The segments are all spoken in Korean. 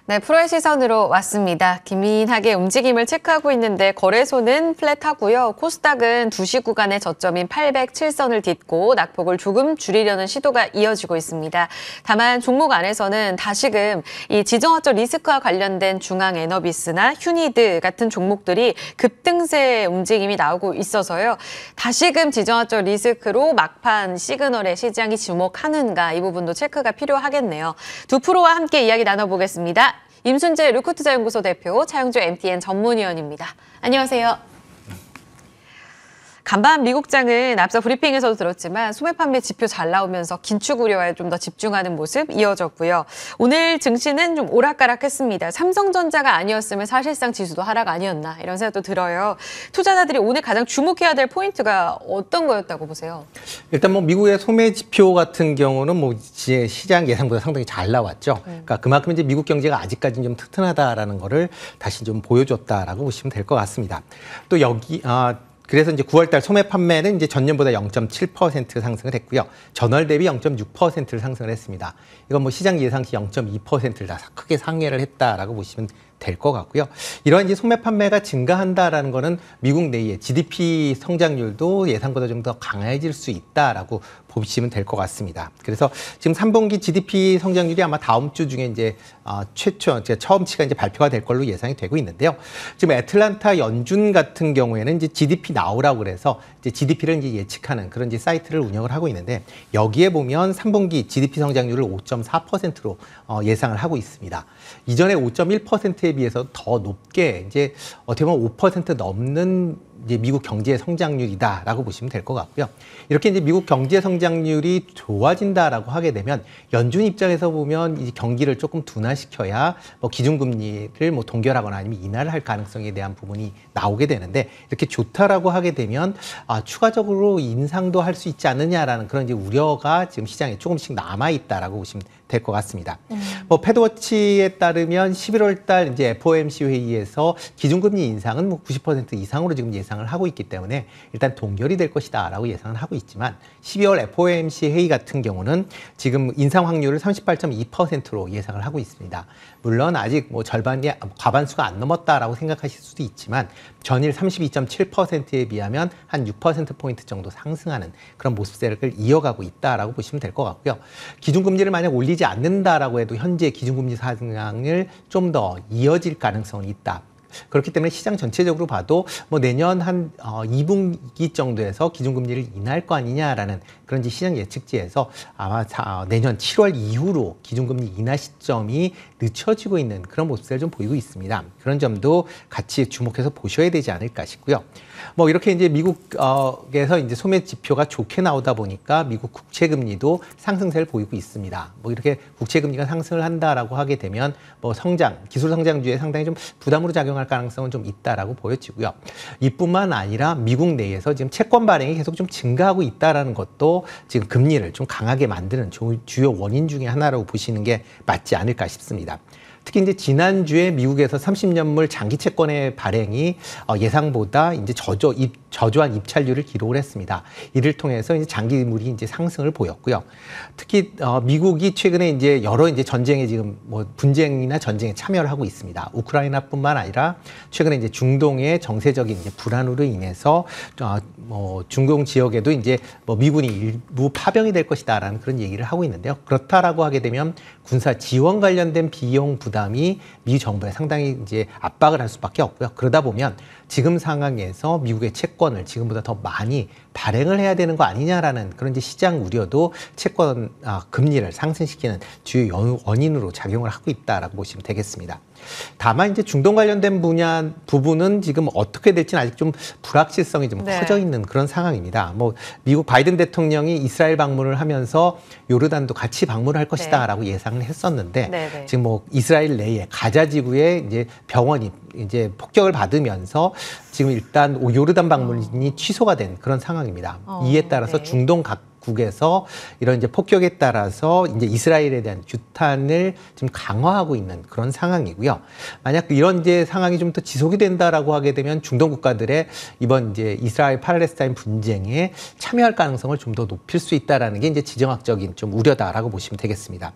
네, 프로의 시선으로 왔습니다. 기민하게 움직임을 체크하고 있는데 거래소는 플랫하고요. 코스닥은 2시 구간의 저점인 807선을 딛고 낙폭을 조금 줄이려는 시도가 이어지고 있습니다. 다만 종목 안에서는 다시금 이 지정학적 리스크와 관련된 중앙에너비스나 휴니드 같은 종목들이 급등세 움직임이 나오고 있어서요. 다시금 지정학적 리스크로 막판 시그널에 시장이 주목하는가 이 부분도 체크가 필요하겠네요. 두 프로와 함께 이야기 나눠보겠습니다. 임순재 루크투자연구소 대표, 차영주 MTN 전문위원입니다. 안녕하세요. 간밤 미국장은 앞서 브리핑에서도 들었지만 소매 판매 지표 잘 나오면서 긴축 우려에 좀 더 집중하는 모습 이어졌고요. 오늘 증시는 좀 오락가락했습니다. 삼성전자가 아니었으면 사실상 지수도 하락 아니었나 이런 생각도 들어요. 투자자들이 오늘 가장 주목해야 될 포인트가 어떤 거였다고 보세요? 일단 뭐 미국의 소매 지표 같은 경우는 뭐 시장 예상보다 상당히 잘 나왔죠. 그러니까 그만큼 이제 미국 경제가 아직까지는 좀 튼튼하다라는 거를 다시 좀 보여줬다라고 보시면 될 것 같습니다. 또 그래서 이제 9월달 소매 판매는 이제 전년보다 0.7% 상승을 했고요. 전월 대비 0.6%를 상승을 했습니다. 이건 뭐 시장 예상치 0.2%를 다 크게 상회를 했다라고 보시면 될 것 같고요. 이런 이제 소매 판매가 증가한다라는 거는 미국 내의 GDP 성장률도 예상보다 좀 더 강해질 수 있다라고 보시면 될 것 같습니다. 그래서 지금 3분기 GDP 성장률이 아마 다음 주 중에 이제 처음치가 이제 발표가 될 걸로 예상이 되고 있는데요. 지금 애틀란타 연준 같은 경우에는 이제 GDP 나오라고 그래서 이제 GDP를 이제 예측하는 그런 이제 사이트를 운영을 하고 있는데 여기에 보면 3분기 GDP 성장률을 5.4%로 예상을 하고 있습니다. 이전에 5.1%에 비해서 더 높게 이제 어떻게 보면 5% 넘는 이제 미국 경제 성장률이다라고 보시면 될 것 같고요. 이렇게 이제 미국 경제 성장률이 좋아진다라고 하게 되면 연준 입장에서 보면 이 경기를 조금 둔화시켜야 뭐 기준금리를 뭐 동결하거나 아니면 인하를 할 가능성에 대한 부분이 나오게 되는데 이렇게 좋다라고 하게 되면 추가적으로 인상도 할 수 있지 않느냐라는 그런 이제 우려가 지금 시장에 조금씩 남아 있다라고 보시면 될 것 같습니다. 뭐 패드워치에 따르면 11월 달 이제 FOMC 회의에서 기준금리 인상은 뭐 90% 이상으로 지금 예상을 하고 있기 때문에 일단 동결이 될 것이다라고 예상을 하고 있지만 12월 FOMC 회의 같은 경우는 지금 인상 확률을 38.2%로 예상을 하고 있습니다. 물론 아직 뭐 절반이 과반수가 안 넘었다라고 생각하실 수도 있지만 전일 32.7%에 비하면 한 6%포인트 정도 상승하는 그런 모습세를 이어가고 있다라고 보시면 될 것 같고요. 기준금리를 만약 올리지 않는다라고 해도 현재 기준금리 상향을 좀 더 이어질 가능성은 있다. 그렇기 때문에 시장 전체적으로 봐도 뭐 내년 한 2분기 정도에서 기준금리를 인하할 거 아니냐라는 그런 시장 예측지에서 아마 내년 7월 이후로 기준금리 인하 시점이 늦춰지고 있는 그런 모습을 좀 보이고 있습니다. 그런 점도 같이 주목해서 보셔야 되지 않을까 싶고요. 뭐 이렇게 이제 미국에서 이제 소매 지표가 좋게 나오다 보니까 미국 국채금리도 상승세를 보이고 있습니다. 뭐 이렇게 국채금리가 상승을 한다라고 하게 되면 뭐 기술 성장주에 상당히 좀 부담으로 작용할 가능성은 좀 있다라고 보여지고요. 이뿐만 아니라 미국 내에서 지금 채권 발행이 계속 좀 증가하고 있다라는 것도 지금 금리를 좀 강하게 만드는 주요 원인 중에 하나라고 보시는 게 맞지 않을까 싶습니다. 특히 이제 지난주에 미국에서 30년물 장기 채권의 발행이 예상보다 이제 저조한 입찰률을 기록을 했습니다. 이를 통해서 이제 장기물이 이제 상승을 보였고요. 특히 미국이 최근에 이제 여러 이제 전쟁에 지금 뭐 분쟁이나 전쟁에 참여를 하고 있습니다. 우크라이나뿐만 아니라 최근에 이제 중동의 정세적인 이제 불안으로 인해서 뭐 중동 지역에도 이제 뭐 미군이 일부 파병이 될 것이다라는 그런 얘기를 하고 있는데요. 그렇다라고 하게 되면 군사 지원 관련된 비용 부담이 미 정부에 상당히 이제 압박을 할 수밖에 없고요. 그러다 보면 지금 상황에서 미국의 채권을 지금보다 더 많이 발행을 해야 되는 거 아니냐라는 그런 이제 시장 우려도 채권 금리를 상승시키는 주요 원인으로 작용을 하고 있다라고 보시면 되겠습니다. 다만 이제 중동 관련된 부분은 지금 어떻게 될지는 아직 좀 불확실성이 좀 커져 있는 그런 상황입니다. 뭐 미국 바이든 대통령이 이스라엘 방문을 하면서 요르단도 같이 방문을 할 것이다라고 예상을 했었는데 지금 뭐 이스라엘 내에 가자 지구에 이제 병원이 이제 폭격을 받으면서 지금 일단 요르단 방문이 취소가 된 그런 상황입니다. 이에 따라서 중동 각 각국에서 이런 이제 폭격에 따라서 이제 이스라엘에 대한 규탄을 좀 강화하고 있는 그런 상황이고요. 만약 이런 이제 상황이 좀 더 지속이 된다라고 하게 되면 중동 국가들의 이번 이제 이스라엘 팔레스타인 분쟁에 참여할 가능성을 좀 더 높일 수 있다라는 게 이제 지정학적인 좀 우려다라고 보시면 되겠습니다.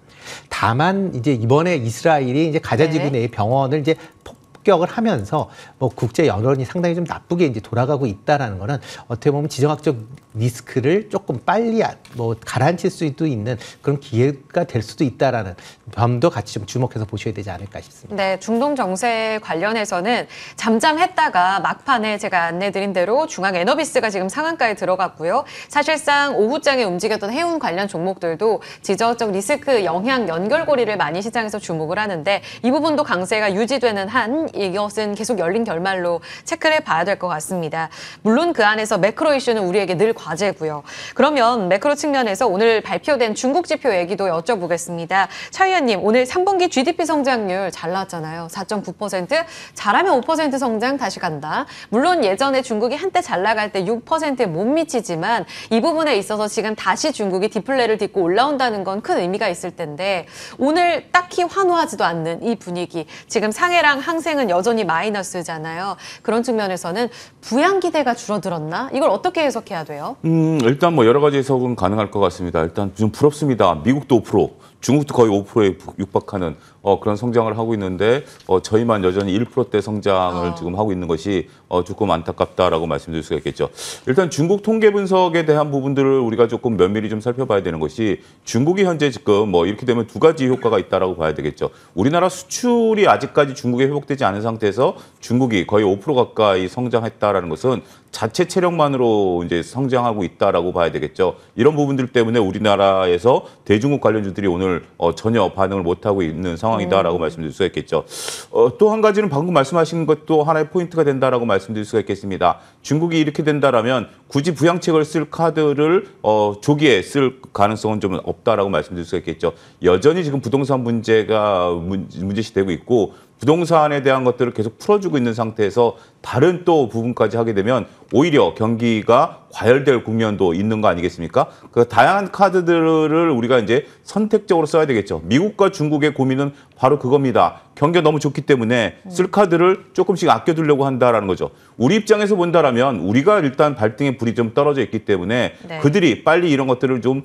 다만 이제 이번에 이스라엘이 이제 가자 지구 내의 병원을 이제 폭격을 하면서 뭐 국제 여론이 상당히 좀 나쁘게 이제 돌아가고 있다라는 거는 어떻게 보면 지정학적 리스크를 조금 빨리 뭐 가라앉힐 수도 있는 그런 기회가 될 수도 있다라는 점도 같이 좀 주목해서 보셔야 되지 않을까 싶습니다. 네, 중동 정세 관련해서는 잠잠했다가 막판에 제가 안내드린 대로 중앙 에너비스가 지금 상한가에 들어갔고요. 사실상 오후장에 움직였던 해운 관련 종목들도 지정학적 리스크 영향 연결고리를 많이 시장에서 주목을 하는데 이 부분도 강세가 유지되는 한 이것은 계속 열린 결말로 체크를 해봐야 될 것 같습니다. 물론 그 안에서 매크로 이슈는 우리에게 늘 과제고요. 그러면 매크로 측면에서 오늘 발표된 중국 지표 얘기도 여쭤보겠습니다. 차 의원님, 오늘 3분기 GDP 성장률 잘 나왔잖아요. 4.9%. 잘하면 5% 성장 다시 간다. 물론 예전에 중국이 한때 잘 나갈 때 6%에 못 미치지만 이 부분에 있어서 지금 다시 중국이 디플레를 딛고 올라온다는 건 큰 의미가 있을 텐데 오늘 딱히 환호하지도 않는 이 분위기. 지금 상해랑 항생은 여전히 마이너스잖아요. 그런 측면에서는 부양 기대가 줄어들었나? 이걸 어떻게 해석해야 돼요? 일단 뭐 여러 가지 해석은 가능할 것 같습니다. 일단 좀 부럽습니다. 미국도 5%, 중국도 거의 5%에 육박하는 그런 성장을 하고 있는데 저희만 여전히 1%대 성장을 지금 하고 있는 것이 조금 안타깝다라고 말씀드릴 수가 있겠죠. 일단 중국 통계 분석에 대한 부분들을 우리가 조금 면밀히 좀 살펴봐야 되는 것이 중국이 현재 지금 뭐 이렇게 되면 두 가지 효과가 있다라고 봐야 되겠죠. 우리나라 수출이 아직까지 중국에 회복되지 않은 상태에서 중국이 거의 5% 가까이 성장했다라는 것은 자체 체력만으로 이제 성장하고 있다라고 봐야 되겠죠. 이런 부분들 때문에 우리나라에서 대중국 관련주들이 오늘 전혀 반응을 못하고 있는 상황이다라고 말씀드릴 수가 있겠죠. 또 한 가지는 방금 말씀하신 것도 하나의 포인트가 된다라고 말씀드릴 수가 있겠습니다. 중국이 이렇게 된다라면 굳이 부양책을 쓸 카드를 조기에 쓸 가능성은 좀 없다라고 말씀드릴 수가 있겠죠. 여전히 지금 부동산 문제가 문제시되고 있고 부동산에 대한 것들을 계속 풀어주고 있는 상태에서 다른 또 부분까지 하게 되면 오히려 경기가 과열될 국면도 있는 거 아니겠습니까? 그 다양한 카드들을 우리가 이제 선택적으로 써야 되겠죠. 미국과 중국의 고민은 바로 그겁니다. 경기가 너무 좋기 때문에 쓸 카드를 조금씩 아껴두려고 한다라는 거죠. 우리 입장에서 본다라면 우리가 일단 발등에 불이 좀 떨어져 있기 때문에 그들이 빨리 이런 것들을 좀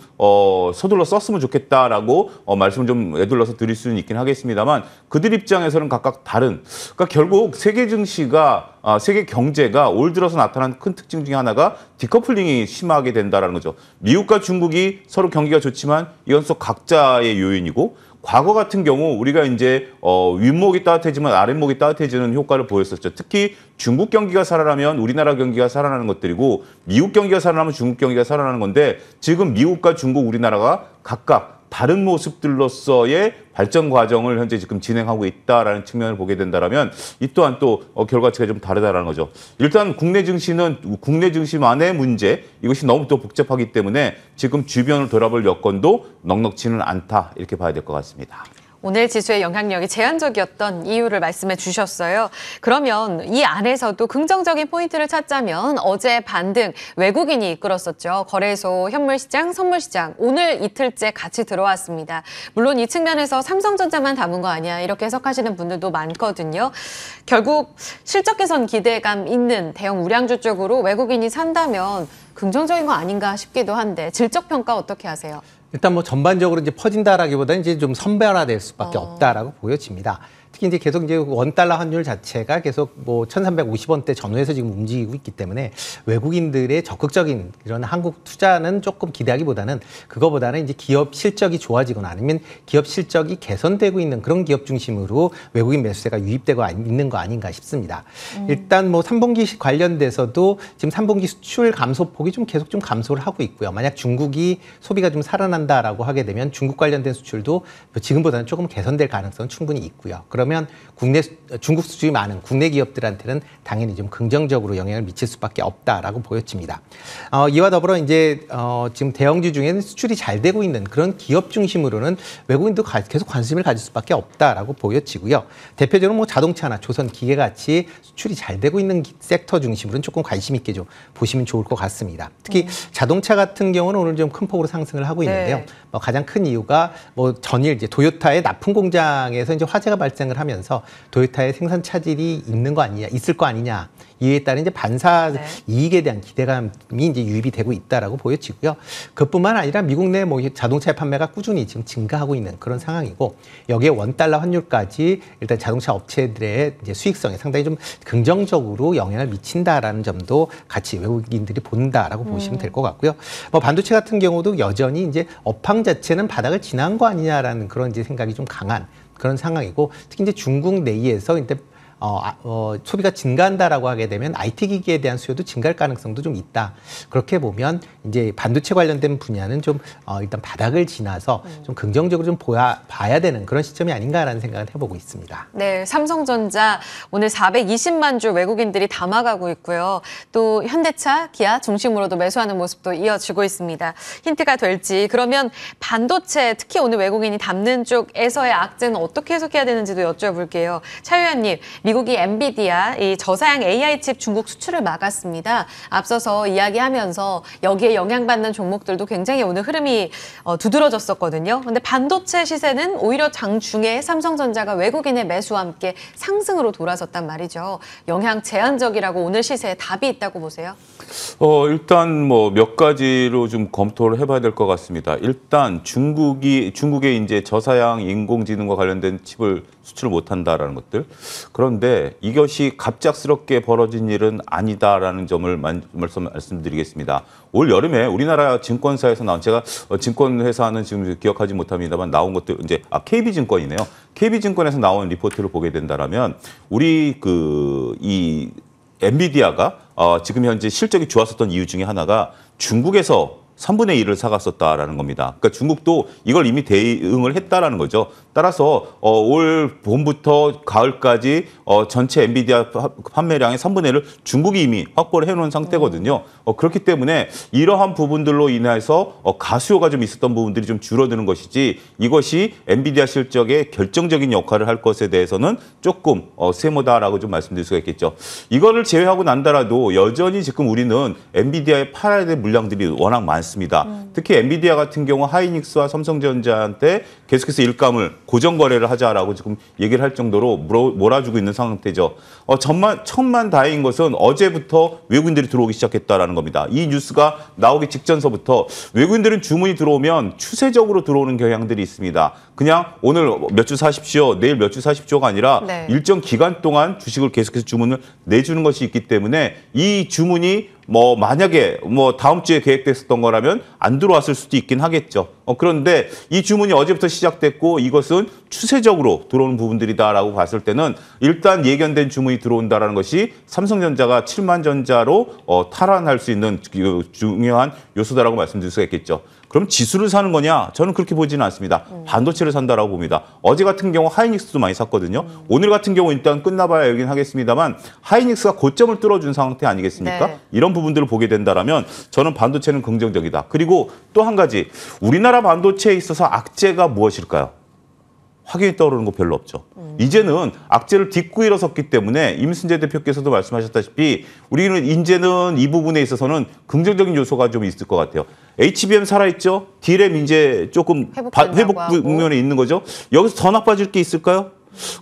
서둘러 썼으면 좋겠다라고 말씀을 좀 애둘러서 드릴 수는 있긴 하겠습니다만 그들 입장에서는 각각 다른. 그러니까 결국 세계 증시가 세계 경제가 올 들어서 나타난 큰 특징 중에 하나가 디커플링이 심하게 된다는 거죠. 미국과 중국이 서로 경기가 좋지만 이건 또 각자의 요인이고 과거 같은 경우 우리가 이제 윗목이 따뜻해지면 아랫목이 따뜻해지는 효과를 보였었죠. 특히 중국 경기가 살아나면 우리나라 경기가 살아나는 것들이고 미국 경기가 살아나면 중국 경기가 살아나는 건데 지금 미국과 중국, 우리나라가 각각 다른 모습들로서의 발전 과정을 현재 지금 진행하고 있다라는 측면을 보게 된다면 이 또한 또 결과치가 좀 다르다라는 거죠. 일단 국내 증시는 국내 증시만의 문제 이것이 너무 또 복잡하기 때문에 지금 주변을 돌아볼 여건도 넉넉지는 않다 이렇게 봐야 될 것 같습니다. 오늘 지수의 영향력이 제한적이었던 이유를 말씀해 주셨어요. 그러면 이 안에서도 긍정적인 포인트를 찾자면 어제 반등 외국인이 이끌었었죠. 거래소, 현물시장, 선물시장 오늘 이틀째 같이 들어왔습니다. 물론 이 측면에서 삼성전자만 담은 거 아니야 이렇게 해석하시는 분들도 많거든요. 결국 실적 개선 기대감 있는 대형 우량주 쪽으로 외국인이 산다면 긍정적인 거 아닌가 싶기도 한데 질적 평가 어떻게 하세요? 일단 뭐 전반적으로 이제 퍼진다라기보다는 이제 좀 선별화될 수밖에 없다라고 보여집니다. 특히 이제 계속 이제 원달러 환율 자체가 계속 뭐 1,350원대 전후에서 지금 움직이고 있기 때문에 외국인들의 적극적인 이런 한국 투자는 조금 기대하기보다는 그거보다는 이제 기업 실적이 좋아지거나 아니면 기업 실적이 개선되고 있는 그런 기업 중심으로 외국인 매수세가 유입되고 있는 거 아닌가 싶습니다. 일단 뭐 3분기 관련돼서도 지금 3분기 수출 감소폭이 좀 계속 좀 감소를 하고 있고요. 만약 중국이 소비가 좀 살아난다라고 하게 되면 중국 관련된 수출도 지금보다는 조금 개선될 가능성은 충분히 있고요. 그러면 그러면 중국 수출이 많은 국내 기업들한테는 당연히 좀 긍정적으로 영향을 미칠 수밖에 없다라고 보여집니다. 이와 더불어 이제 지금 대형주 중에는 수출이 잘 되고 있는 그런 기업 중심으로는 외국인도 계속 관심을 가질 수밖에 없다라고 보여지고요. 대표적으로 뭐 자동차나 조선 기계 같이 수출이 잘 되고 있는 섹터 중심으로는 조금 관심 있게 좀 보시면 좋을 것 같습니다. 특히 자동차 같은 경우는 오늘 좀 큰 폭으로 상승을 하고 있는데요. 네. 뭐 가장 큰 이유가 뭐 전일 이제 도요타의 납품 공장에서 이제 화재가 발생을 하면서 도요타의 생산 차질이 있을 거 아니냐. 이에 따른 이제 반사 네. 이익에 대한 기대감이 이제 유입이 되고 있다라고 보여지고요. 그뿐만 아니라 미국 내 뭐 자동차의 판매가 꾸준히 지금 증가하고 있는 그런 상황이고 여기에 원달러 환율까지 일단 자동차 업체들의 이제 수익성에 상당히 좀 긍정적으로 영향을 미친다라는 점도 같이 외국인들이 본다라고 보시면 될 것 같고요. 뭐 반도체 같은 경우도 여전히 이제 업황 자체는 바닥을 지난 거 아니냐라는 그런 이제 생각이 좀 강한 그런 상황이고 특히 이제 중국 내에서 이제 소비가 증가한다라고 하게 되면 IT 기기에 대한 수요도 증가할 가능성도 좀 있다. 그렇게 보면 이제 반도체 관련된 분야는 좀 일단 바닥을 지나서 좀 긍정적으로 좀 봐야 되는 그런 시점이 아닌가라는 생각을 해보고 있습니다. 네, 삼성전자 오늘 420만 주 외국인들이 담아가고 있고요. 또 현대차, 기아 중심으로도 매수하는 모습도 이어지고 있습니다. 힌트가 될지 그러면 반도체 특히 오늘 외국인이 담는 쪽에서의 악재는 어떻게 해석해야 되는지도 여쭤볼게요. 차 의원님, 미국이 엔비디아 이 저사양 AI 칩 중국 수출을 막았습니다. 앞서서 이야기하면서 여기에 영향받는 종목들도 굉장히 오늘 흐름이 두드러졌었거든요. 그런데 반도체 시세는 오히려 장중에 삼성전자가 외국인의 매수와 함께 상승으로 돌아섰단 말이죠. 영향 제한적이라고 오늘 시세에 답이 있다고 보세요? 일단 뭐 몇 가지로 좀 검토를 해봐야 될 것 같습니다. 일단 중국의 이제 저사양 인공지능과 관련된 칩을 수출을 못한다라는 것들. 그런데 이것이 갑작스럽게 벌어진 일은 아니다라는 점을 말씀드리겠습니다. 올 여름에 우리나라 증권사에서 나온 제가 증권회사는 지금 기억하지 못합니다만 나온 것들 이제 KB증권이네요. KB증권에서 나온 리포트를 보게 된다라면 우리 이 엔비디아가 지금 현재 실적이 좋았었던 이유 중에 하나가 중국에서 3분의 1을 사갔었다라는 겁니다. 그러니까 중국도 이걸 이미 대응을 했다라는 거죠. 따라서 올 봄부터 가을까지 전체 엔비디아 판매량의 3분의 1을 중국이 이미 확보를 해놓은 상태거든요. 그렇기 때문에 이러한 부분들로 인해서 가수요가 좀 있었던 부분들이 좀 줄어드는 것이지 이것이 엔비디아 실적에 결정적인 역할을 할 것에 대해서는 조금 세모다라고 좀 말씀드릴 수가 있겠죠. 이거를 제외하고 난다라도 여전히 지금 우리는 엔비디아에 팔아야 될 물량들이 워낙 많습니다. 특히 엔비디아 같은 경우 하이닉스와 삼성전자한테 계속해서 일감을 고정 거래를 하자라고 지금 얘기를 할 정도로 몰아주고 있는 상태죠. 천만다행인 것은 어제부터 외국인들이 들어오기 시작했다라는 겁니다. 이 뉴스가 나오기 직전서부터 외국인들은 주문이 들어오면 추세적으로 들어오는 경향들이 있습니다. 그냥 오늘 몇 주 사십시오, 내일 몇 주 사십시오가 아니라 네. 일정 기간 동안 주식을 계속해서 주문을 내주는 것이 있기 때문에 이 주문이 만약에 다음 주에 계획됐었던 거라면 안 들어왔을 수도 있긴 하겠죠. 그런데 이 주문이 어제부터 시작됐고 이것은 추세적으로 들어오는 부분들이다라고 봤을 때는 일단 예견된 주문이 들어온다라는 것이 삼성전자가 7만 전자로 탈환할 수 있는 중요한 요소다라고 말씀드릴 수가 있겠죠. 그럼 지수를 사는 거냐? 저는 그렇게 보지는 않습니다. 반도체를 산다라고 봅니다. 어제 같은 경우 하이닉스도 많이 샀거든요. 오늘 같은 경우 일단 끝나봐야 알긴 하겠습니다만 하이닉스가 고점을 뚫어준 상태 아니겠습니까? 네. 이런 부분들을 보게 된다라면 저는 반도체는 긍정적이다. 그리고 또 한 가지 우리나라 반도체에 있어서 악재가 무엇일까요? 확연히 떠오르는 거 별로 없죠. 이제는 악재를 딛고 일어섰기 때문에 임순재 대표께서도 말씀하셨다시피 우리는 이제는 이 부분에 있어서는 긍정적인 요소가 좀 있을 것 같아요. HBM 살아있죠? D램 이제 조금 회복 국면에 있는 거죠. 여기서 더 나빠질 게 있을까요?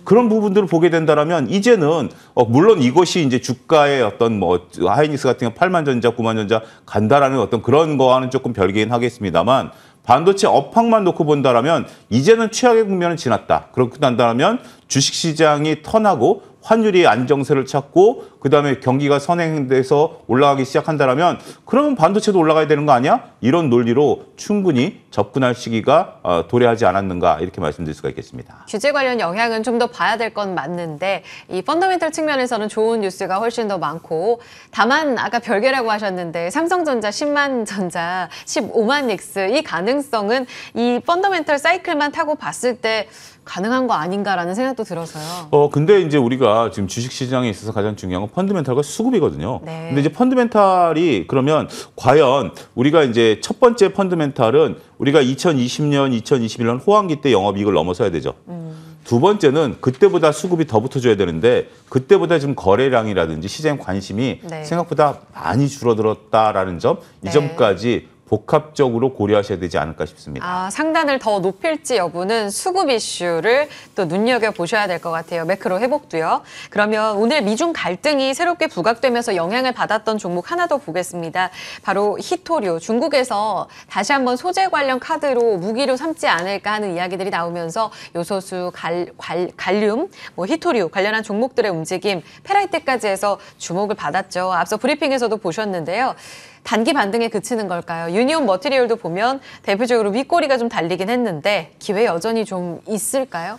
그런 부분들을 보게 된다라면 이제는 물론 이것이 이제 주가의 어떤 하이닉스 같은 경우 8만 전자, 9만 전자 간다라는 어떤 그런 거와는 조금 별개긴 하겠습니다만 반도체 업황만 놓고 본다라면 이제는 최악의 국면은 지났다. 그렇게 한다면 주식시장이 턴하고 환율이 안정세를 찾고 그다음에 경기가 선행돼서 올라가기 시작한다면 그러면 반도체도 올라가야 되는 거 아니야? 이런 논리로 충분히 접근할 시기가 도래하지 않았는가 이렇게 말씀드릴 수가 있겠습니다. 규제 관련 영향은 좀 더 봐야 될 건 맞는데 이 펀더멘털 측면에서는 좋은 뉴스가 훨씬 더 많고 다만 아까 별개라고 하셨는데 삼성전자 10만 전자, 15만 닉스 이 가능성은 이 펀더멘털 사이클만 타고 봤을 때 가능한 거 아닌가라는 생각도 들어서요. 근데 이제 우리가 지금 주식 시장에 있어서 가장 중요한 건 펀드멘탈과 수급이거든요. 네. 근데 이제 펀드멘탈이 그러면 과연 우리가 이제 첫 번째 펀드멘탈은 우리가 2020년, 2021년 호황기 때 영업이익을 넘어서야 되죠. 두 번째는 그때보다 수급이 더 붙어줘야 되는데 그때보다 지금 거래량이라든지 시장 관심이 네. 생각보다 많이 줄어들었다라는 점, 이 네. 점까지 복합적으로 고려하셔야 되지 않을까 싶습니다. 아, 상단을 더 높일지 여부는 수급 이슈를 또 눈여겨보셔야 될 것 같아요. 매크로 회복도요. 그러면 오늘 미중 갈등이 새롭게 부각되면서 영향을 받았던 종목 하나 더 보겠습니다. 바로 히토류. 중국에서 다시 한번 소재 관련 카드로 무기로 삼지 않을까 하는 이야기들이 나오면서 요소수, 갈륨, 히토류 관련한 종목들의 움직임, 페라이트까지 해서 주목을 받았죠. 앞서 브리핑에서도 보셨는데요. 단기 반등에 그치는 걸까요? 유니온 머티리얼도 보면 대표적으로 윗꼬리가 좀 달리긴 했는데 기회 여전히 좀 있을까요?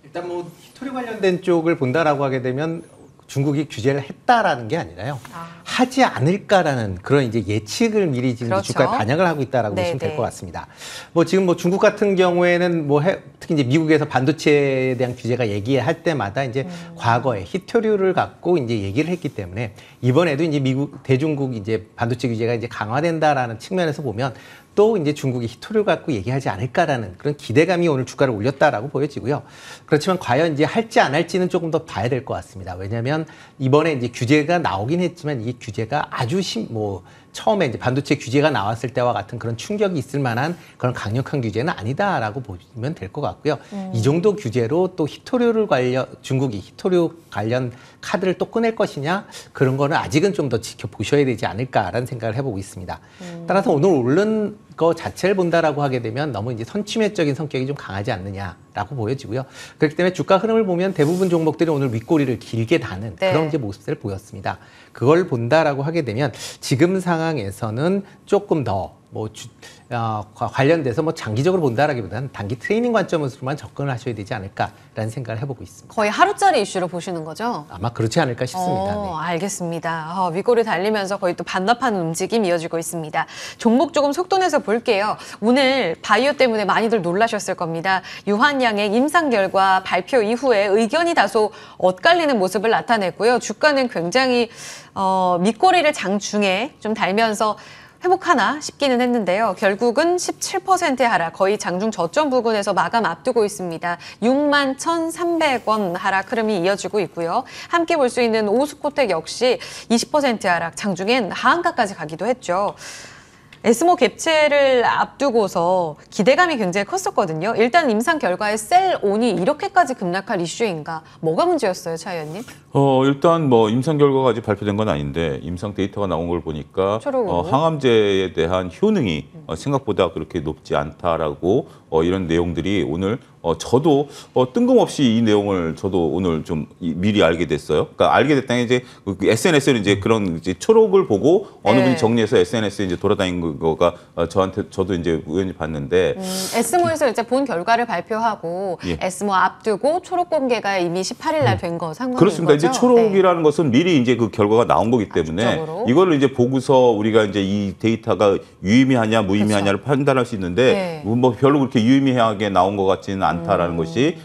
일단 뭐 히토리 관련된 쪽을 본다라고 하게 되면 중국이 규제를 했다라는 게 아니라요. 하지 않을까라는 그런 이제 예측을 미리 지금 그렇죠. 주가에 반영을 하고 있다라고 네, 보시면 될 네. 것 같습니다. 뭐 지금 뭐 중국 같은 경우에는 뭐 특히 이제 미국에서 반도체에 대한 규제가 얘기할 때마다 이제 과거에 히토류를 갖고 이제 얘기를 했기 때문에 이번에도 이제 미국 대중국 이제 반도체 규제가 이제 강화된다라는 측면에서 보면 또 이제 중국이 히토류 갖고 얘기하지 않을까라는 그런 기대감이 오늘 주가를 올렸다라고 보여지고요. 그렇지만 과연 이제 할지 안 할지는 조금 더 봐야 될 것 같습니다. 왜냐하면 이번에 이제 규제가 나오긴 했지만 이게 규제가 아주 처음에 이제 반도체 규제가 나왔을 때와 같은 그런 충격이 있을 만한 그런 강력한 규제는 아니다라고 보시면 될 것 같고요. 이 정도 규제로 또 중국이 히토류 관련 카드를 또 꺼낼 것이냐 그런 거는 아직은 좀 더 지켜보셔야 되지 않을까라는 생각을 해보고 있습니다. 따라서 오늘 오른 거 자체를 본다라고 하게 되면 너무 이제 선취매적인 성격이 좀 강하지 않느냐라고 보여지고요. 그렇기 때문에 주가 흐름을 보면 대부분 종목들이 오늘 윗꼬리를 길게 다는 네. 그런 이제 모습을 보였습니다. 그걸 본다라고 하게 되면 지금 상황에서는 조금 더 관련돼서 장기적으로 본다라기보다는 단기 트레이닝 관점으로만 접근을 하셔야 되지 않을까라는 생각을 해보고 있습니다. 거의 하루짜리 이슈로 보시는 거죠? 아마 그렇지 않을까 싶습니다. 네. 알겠습니다. 윗꼬리 달리면서 거의 또 반납하는 움직임 이어지고 있습니다. 종목 조금 속도 내서 볼게요. 오늘 바이오 때문에 많이들 놀라셨을 겁니다. 유한양행 임상 결과 발표 이후에 의견이 다소 엇갈리는 모습을 나타냈고요. 주가는 굉장히 밑꼬리를 장중에 좀 달면서 회복하나 싶기는 했는데요. 결국은 17%의 하락, 거의 장중 저점 부근에서 마감 앞두고 있습니다. 61,300원 하락 흐름이 이어지고 있고요. 함께 볼 수 있는 오스코텍 역시 20% 하락, 장중엔 하한가까지 가기도 했죠. 에스모 갭체를 앞두고서 기대감이 굉장히 컸었거든요. 일단 임상 결과에 셀온이 이렇게까지 급락할 이슈인가? 뭐가 문제였어요, 차 의원님? 일단 뭐 임상 결과가 아직 발표된 건 아닌데 임상 데이터가 나온 걸 보니까 초록으로. 항암제에 대한 효능이 생각보다 그렇게 높지 않다라고 이런 내용들이 오늘 저도 뜬금없이 이 내용을 저도 오늘 좀 미리 알게 됐어요. 그러니까 알게 됐다는 게 이제 SNS에는 이제 그런 이제 초록을 보고 어느 네. 분이 정리해서 SNS에 이제 돌아다니는 거가 저도 이제 우연히 봤는데 에스모에서 이제 본 결과를 발표하고 예. 에스모 앞두고 초록 공개가 이미 18일 날 된 거 상황인 그렇습니다. 거죠? 이제 초록이라는 것은 미리 이제 그 결과가 나온 거기 때문에 앞쪽으로. 이거를 이제 보고서 우리가 이제 이 데이터가 유의미하냐 무의미하냐를 판단할 수 있는데 네. 뭐 별로 그렇게 유의미하게 나온 것 같지는 않다라는 것이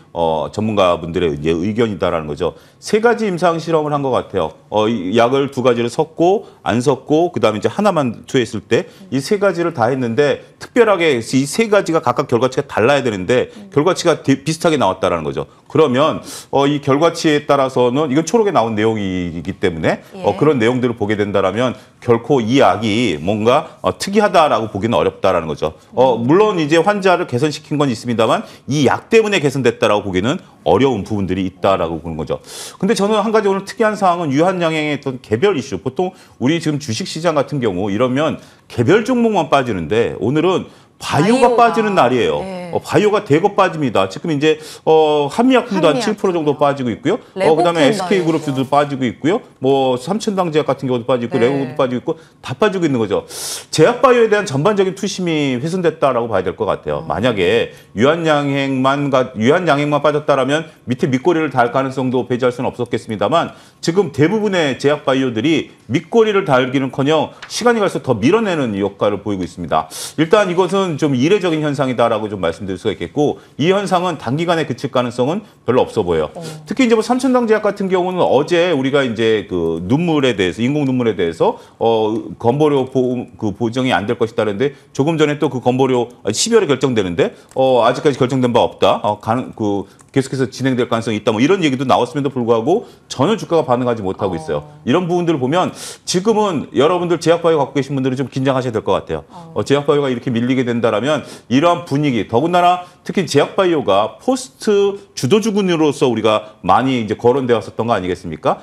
전문가분들의 이제 의견이다라는 거죠. 세 가지 임상 실험을 한 것 같아요. 이 약을 두 가지를 섞고 안 섞고 그다음에 이제 하나만 투여했을 때 이 세 가지를 다 했는데 특별하게 이 세 가지가 각각 결과치가 달라야 되는데 결과치가 비슷하게 나왔다라는 거죠. 그러면 이 결과치에 따라서는 이건 초록에 나온 내용이기 때문에 예. 그런 내용들을 보게 된다라면 결코 이 약이 뭔가 특이하다라고 보기는 어렵다라는 거죠. 물론 이제 환자를 개선시킨 건 있습니다만 이 약 때문에 개선됐다라고 보기는 어려운 부분들이 있다라고 보는 거죠. 근데 저는 한 가지 오늘 특이한 사항은 유한양행의 어떤 개별 이슈. 보통 우리 지금 주식시장 같은 경우 이러면 개별 종목만 빠지는데 오늘은 바이오가 빠지는 날이에요. 네. 바이오가 대거 빠집니다. 지금 이제 한미약품도 한 7% 정도 빠지고 있고요. 그다음에 SK그룹도 빠지고 있고요. 뭐 삼천당제약 같은 경우도 빠지고 네. 레고도 빠지고 있고 다 빠지고 있는 거죠. 제약바이오에 대한 전반적인 투심이 훼손됐다라고 봐야 될 것 같아요. 만약에 유한양행만 빠졌다라면 밑에 밑꼬리를 달 가능성도 배제할 수는 없었겠습니다만 지금 대부분의 제약바이오들이 밑꼬리를 달기는커녕 시간이 갈수록 더 밀어내는 역할을 보이고 있습니다. 일단 이것은 좀 이례적인 현상이다라고 좀 말씀. 말씀드릴 수가 있겠고 이 현상은 단기간에 그칠 가능성은 별로 없어 보여요. 특히 이제 뭐 삼천당제약 같은 경우는 어제 우리가 이제 그 눈물에 대해서 인공 눈물에 대해서 건보료 보정이 안 될 것이다는데 조금 전에 또 그 건보료 12월에 결정되는데 아직까지 결정된 바 없다. 계속해서 진행될 가능성이 있다. 뭐 이런 얘기도 나왔음에도 불구하고 전혀 주가가 반응하지 못하고 있어요. 이런 부분들을 보면 지금은 여러분들 제약바이오 갖고 계신 분들은 좀 긴장하셔야 될 것 같아요. 제약바이오가 이렇게 밀리게 된다라면 이러한 분위기, 더군다나 특히 제약바이오가 포스트 주도주군으로서 우리가 많이 이제 거론되어 왔었던 거 아니겠습니까?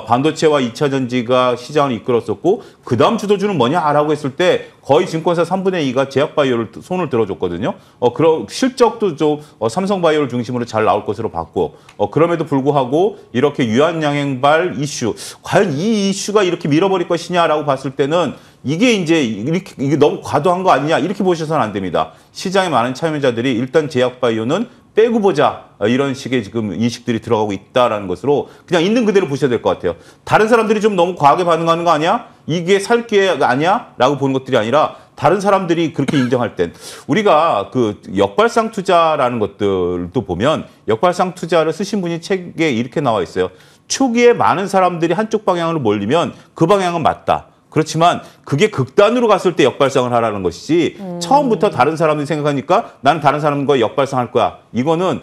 반도체와 2차 전지가 시장을 이끌었었고 그다음 주도주는 뭐냐라고 했을 때 거의 증권사 3분의 2가 제약바이오를 손을 들어줬거든요. 그런 실적도 좀 삼성바이오를 중심으로 잘 나올 것으로 봤고 그럼에도 불구하고 이렇게 유한양행발 이슈, 과연 이 이슈가 이렇게 밀어버릴 것이냐라고 봤을 때는 이게 이제 이게 너무 과도한 거 아니냐 이렇게 보셔서는 안 됩니다. 시장의 많은 참여자들이 일단 제약바이오는 빼고 보자 이런 식의 지금 인식들이 들어가고 있다라는 것으로 그냥 있는 그대로 보셔야 될 것 같아요. 다른 사람들이 좀 너무 과하게 반응하는 거 아니야? 이게 살 기회가 아니야? 라고 보는 것들이 아니라 다른 사람들이 그렇게 인정할 땐 우리가 그 역발상 투자라는 것들도 보면 역발상 투자를 쓰신 분이 책에 이렇게 나와 있어요. 초기에 많은 사람들이 한쪽 방향으로 몰리면 그 방향은 맞다. 그렇지만 그게 극단으로 갔을 때 역발상을 하라는 것이지 처음부터 다른 사람들이 생각하니까 나는 다른 사람과 역발상할 거야. 이거는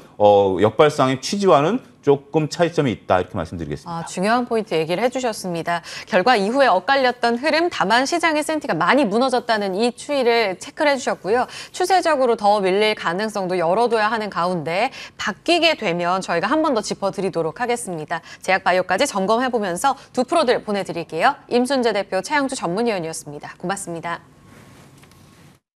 역발상의 취지와는 조금 차이점이 있다 이렇게 말씀드리겠습니다. 중요한 포인트 얘기를 해주셨습니다. 결과 이후에 엇갈렸던 흐름, 다만 시장의 센티가 많이 무너졌다는 이 추이를 체크를 해주셨고요. 추세적으로 더 밀릴 가능성도 열어둬야 하는 가운데 바뀌게 되면 저희가 한 번 더 짚어드리도록 하겠습니다. 제약바이오까지 점검해보면서 두 프로들 보내드릴게요. 임순재 대표, 차영주 전문위원이었습니다. 고맙습니다.